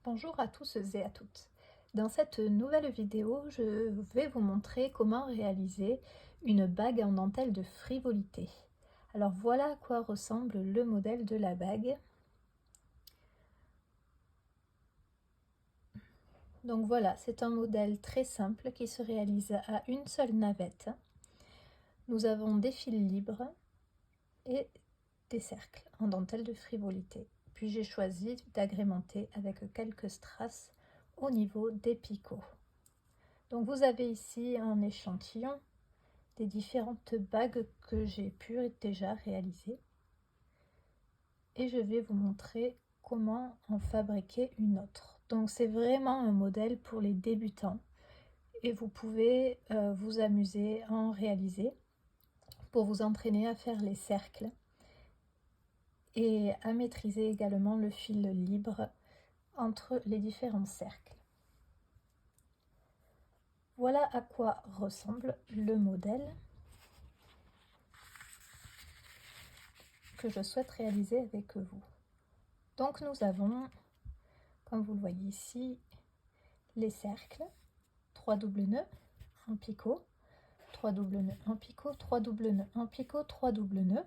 Bonjour à tous et à toutes. Dans cette nouvelle vidéo, je vais vous montrer comment réaliser une bague en dentelle de frivolité. Alors voilà à quoi ressemble le modèle de la bague. Donc voilà, c'est un modèle très simple qui se réalise à une seule navette. Nous avons des fils libres et des cercles en dentelle de frivolité. Puis j'ai choisi d'agrémenter avec quelques strass au niveau des picots. Donc vous avez ici un échantillon des différentes bagues que j'ai pu déjà réaliser et je vais vous montrer comment en fabriquer une autre. Donc c'est vraiment un modèle pour les débutants et vous pouvez vous amuser à en réaliser pour vous entraîner à faire les cercles et à maîtriser également le fil libre entre les différents cercles. Voilà à quoi ressemble le modèle que je souhaite réaliser avec vous. Donc nous avons, comme vous le voyez ici, les cercles, 3 doubles nœuds, un picot, 3 doubles nœuds, un picot, 3 doubles nœuds, un picot, 3 doubles nœuds,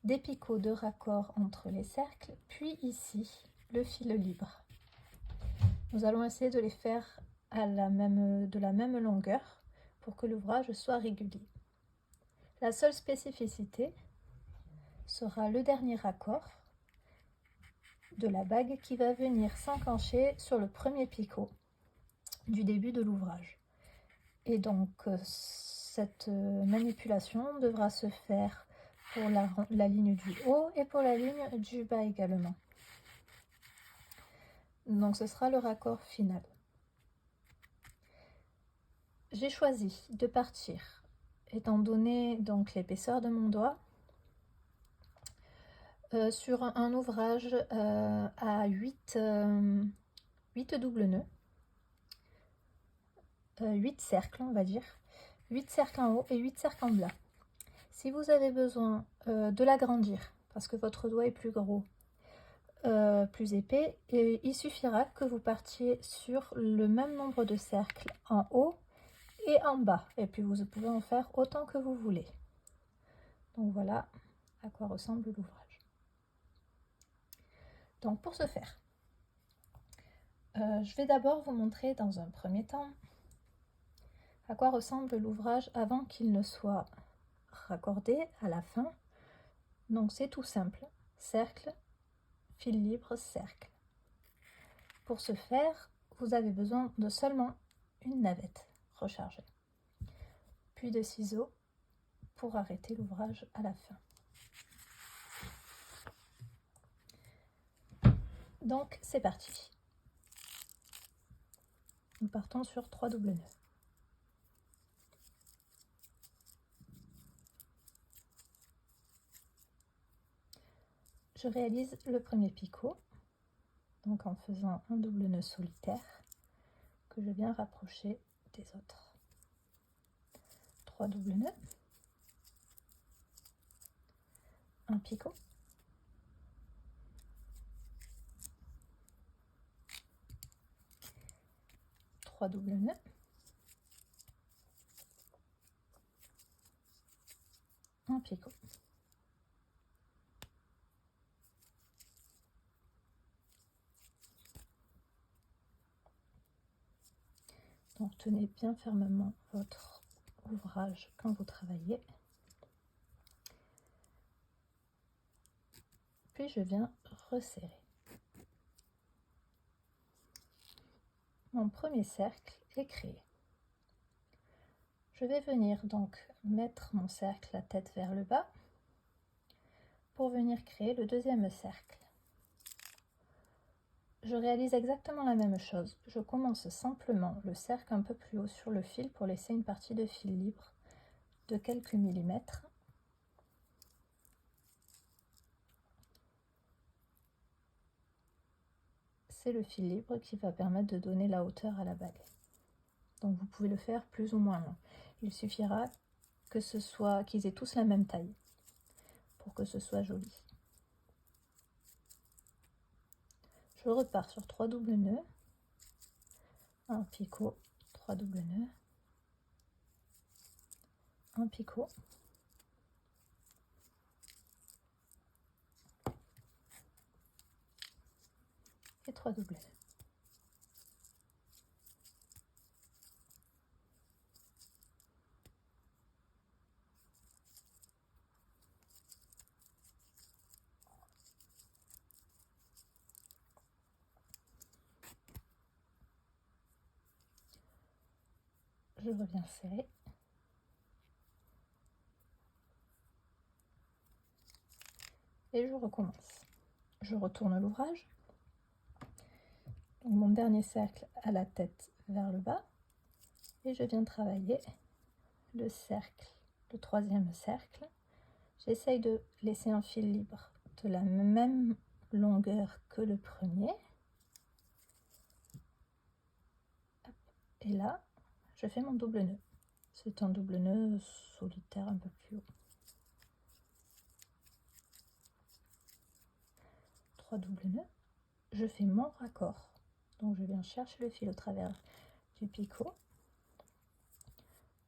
des picots de raccord entre les cercles, puis ici le fil libre. Nous allons essayer de les faire de la même longueur pour que l'ouvrage soit régulier. La seule spécificité sera le dernier raccord de la bague qui va venir s'enclencher sur le premier picot du début de l'ouvrage. Et donc cette manipulation devra se faire pour la ligne du haut et pour la ligne du bas également. Donc ce sera le raccord final. J'ai choisi de partir, étant donné donc l'épaisseur de mon doigt, sur un ouvrage à 8 doubles nœuds, 8 cercles on va dire, 8 cercles en haut et 8 cercles en bas. Si vous avez besoin de l'agrandir, parce que votre doigt est plus gros, plus épais, et il suffira que vous partiez sur le même nombre de cercles en haut et en bas, et puis vous pouvez en faire autant que vous voulez. Donc voilà à quoi ressemble l'ouvrage. Donc pour ce faire, je vais d'abord vous montrer dans un premier temps à quoi ressemble l'ouvrage avant qu'il ne soit raccordé à la fin. Donc c'est tout simple, cercle, fil libre, cercle. Pour ce faire, vous avez besoin de seulement une navette rechargée, puis de ciseaux pour arrêter l'ouvrage à la fin. Donc c'est parti. Nous partons sur 3 doubles nœuds. Je réalise le premier picot, donc en faisant un double nœud solitaire que je viens rapprocher des autres. 3 doubles nœuds, un picot, trois doubles nœuds, un picot. Donc tenez bien fermement votre ouvrage quand vous travaillez. Puis je viens resserrer. Mon premier cercle est créé. Je vais venir donc mettre mon cercle la tête vers le bas pour venir créer le deuxième cercle. Je réalise exactement la même chose. Je commence simplement le cercle un peu plus haut sur le fil pour laisser une partie de fil libre de quelques millimètres. C'est le fil libre qui va permettre de donner la hauteur à la bague. Donc vous pouvez le faire plus ou moins long. Il suffira qu'ils aient tous la même taille pour que ce soit joli. Je repars sur 3 doubles nœuds, un picot, 3 doubles nœuds, un picot, et 3 doubles nœuds. Je reviens serrer. Et je recommence. Je retourne l'ouvrage. Mon dernier cercle à la tête vers le bas. Et je viens travailler le cercle, le troisième cercle. J'essaye de laisser un fil libre de la même longueur que le premier. Et là, je fais mon double nœud. C'est un double nœud solitaire un peu plus haut. 3 doubles nœuds. Je fais mon raccord. Donc je viens chercher le fil au travers du picot.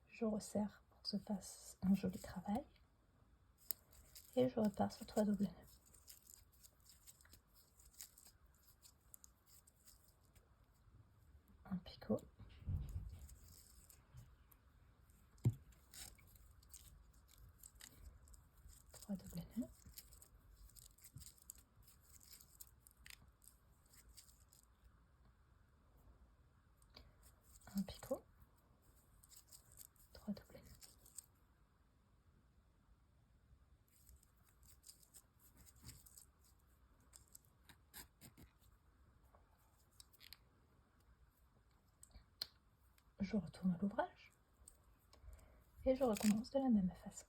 Je resserre pour que se fasse un joli travail. Et je repars sur 3 doubles nœuds. Un picot. Trois doubles nœuds. Un picot. 3 doubles nœuds. Je retourne l'ouvrage et je recommence de la même façon.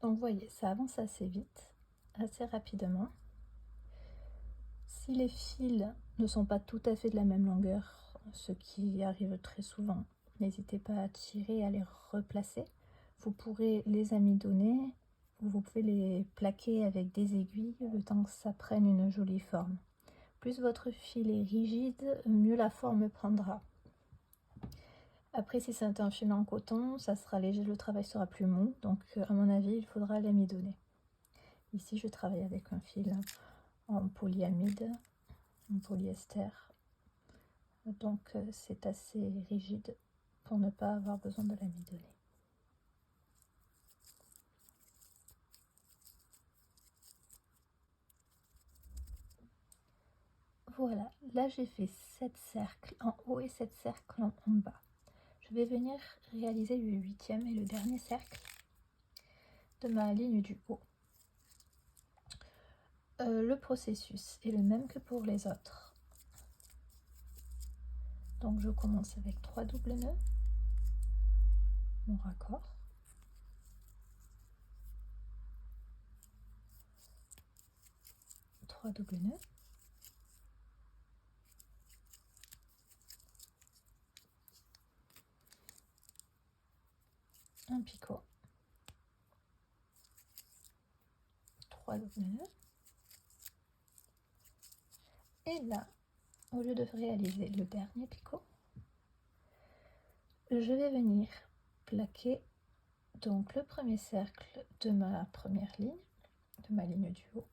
Donc vous voyez, ça avance assez vite, assez rapidement. Si les fils ne sont pas tout à fait de la même longueur, ce qui arrive très souvent, n'hésitez pas à tirer et à les replacer. Vous pourrez les amidonner ou vous pouvez les plaquer avec des aiguilles le temps que ça prenne une jolie forme. Plus votre fil est rigide, mieux la forme prendra. Après, si c'est un fil en coton, ça sera léger, le travail sera plus mou, donc à mon avis, il faudra l'amidonner. Ici, je travaille avec un fil en polyamide, en polyester, donc c'est assez rigide pour ne pas avoir besoin de l'amidonner. Voilà, là j'ai fait 7 cercles en haut et 7 cercles en bas. Je vais venir réaliser le 8e et le dernier cercle de ma ligne du haut. le processus est le même que pour les autres. Donc je commence avec 3 doubles nœuds, mon raccord. Trois doubles nœuds. Un picot. 3 doubles nœuds. Et là, au lieu de réaliser le dernier picot, je vais venir plaquer donc le premier cercle de ma première ligne, de ma ligne du haut,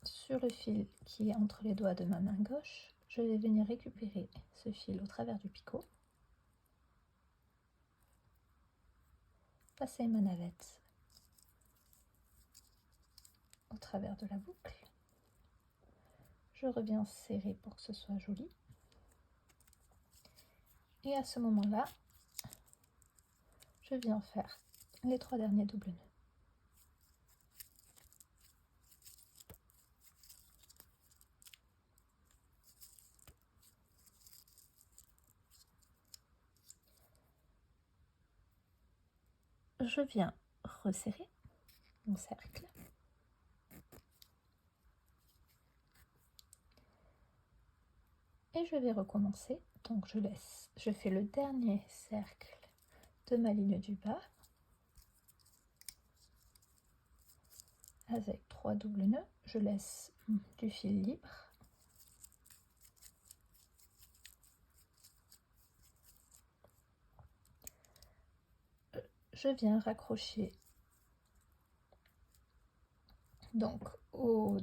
sur le fil qui est entre les doigts de ma main gauche. Je vais venir récupérer ce fil au travers du picot, passer ma navette au travers de la boucle. Je reviens serrer pour que ce soit joli. Et à ce moment-là, je viens faire les 3 derniers doubles nœuds. Je viens resserrer mon cercle. Et je vais recommencer. Donc je fais le dernier cercle de ma ligne du bas avec 3 doubles nœuds. Je laisse du fil libre. Je viens raccrocher donc au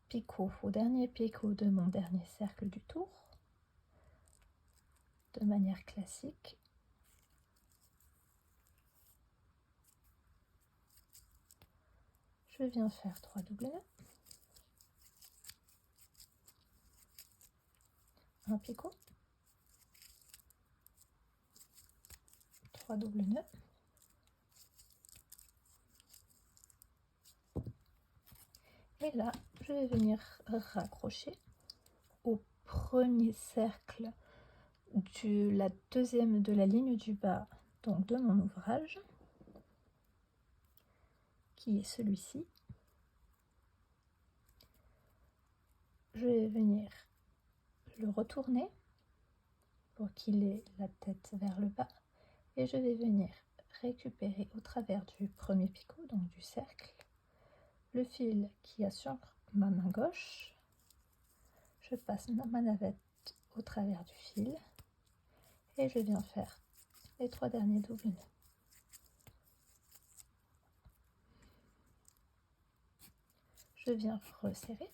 picot, au dernier picot de mon dernier cercle du tour, de manière classique. Je viens faire 3 doubles nœuds, un picot, 3 doubles nœuds, et là je vais venir raccrocher au premier cercle de la deuxième de la ligne du bas, donc de mon ouvrage, qui est celui-ci. Je vais venir le retourner pour qu'il ait la tête vers le bas, et je vais venir récupérer au travers du premier picot, donc du cercle, le fil qui a sur ma main gauche. Je passe ma navette au travers du fil et je viens faire les 3 derniers doubles nœuds. Je viens resserrer,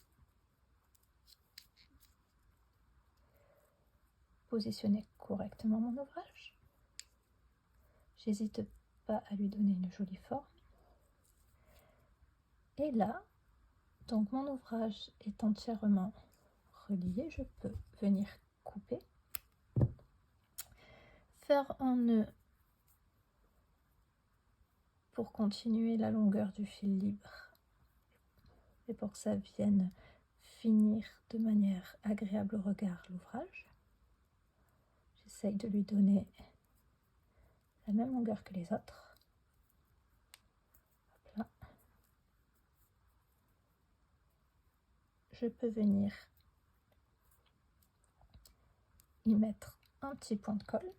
positionner correctement mon ouvrage. J'hésite pas à lui donner une jolie forme. Et là, donc mon ouvrage est entièrement relié, je peux venir couper, faire un nœud pour continuer la longueur du fil libre et pour que ça vienne finir de manière agréable au regard l'ouvrage. J'essaye de lui donner la même longueur que les autres. Hop là. Je peux venir y mettre un petit point de colle.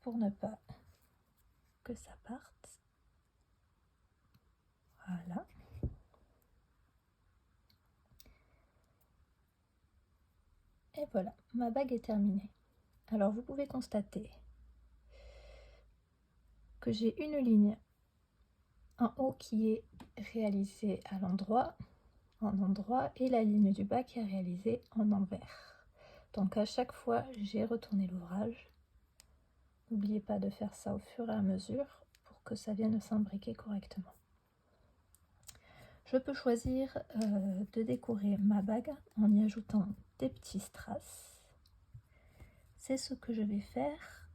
Pour ne pas que ça parte. Voilà. Et voilà, ma bague est terminée. Alors vous pouvez constater que j'ai une ligne en haut qui est réalisée à l'endroit, en endroit, et la ligne du bas qui est réalisée en envers. Donc à chaque fois, j'ai retourné l'ouvrage. N'oubliez pas de faire ça au fur et à mesure pour que ça vienne s'imbriquer correctement. Je peux choisir de décorer ma bague en y ajoutant des petits strass. C'est ce que je vais faire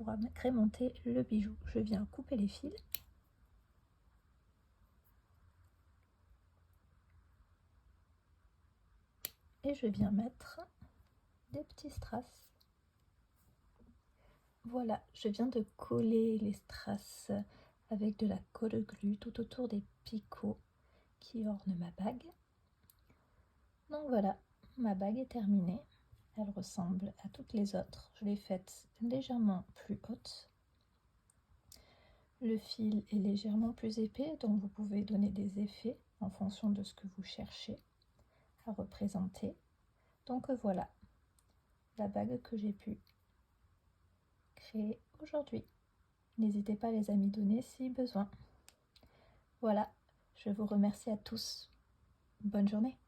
pour agrémenter le bijou. Je viens couper les fils. Et je viens mettre des petits strass. Voilà, je viens de coller les strass avec de la colle glue tout autour des picots qui ornent ma bague. Donc voilà, ma bague est terminée. Elle ressemble à toutes les autres. Je l'ai faite légèrement plus haute. Le fil est légèrement plus épais, donc vous pouvez donner des effets en fonction de ce que vous cherchez à représenter. Donc voilà, la bague que j'ai pu créer aujourd'hui. N'hésitez pas à les amidonner si besoin. Voilà, je vous remercie à tous. Bonne journée.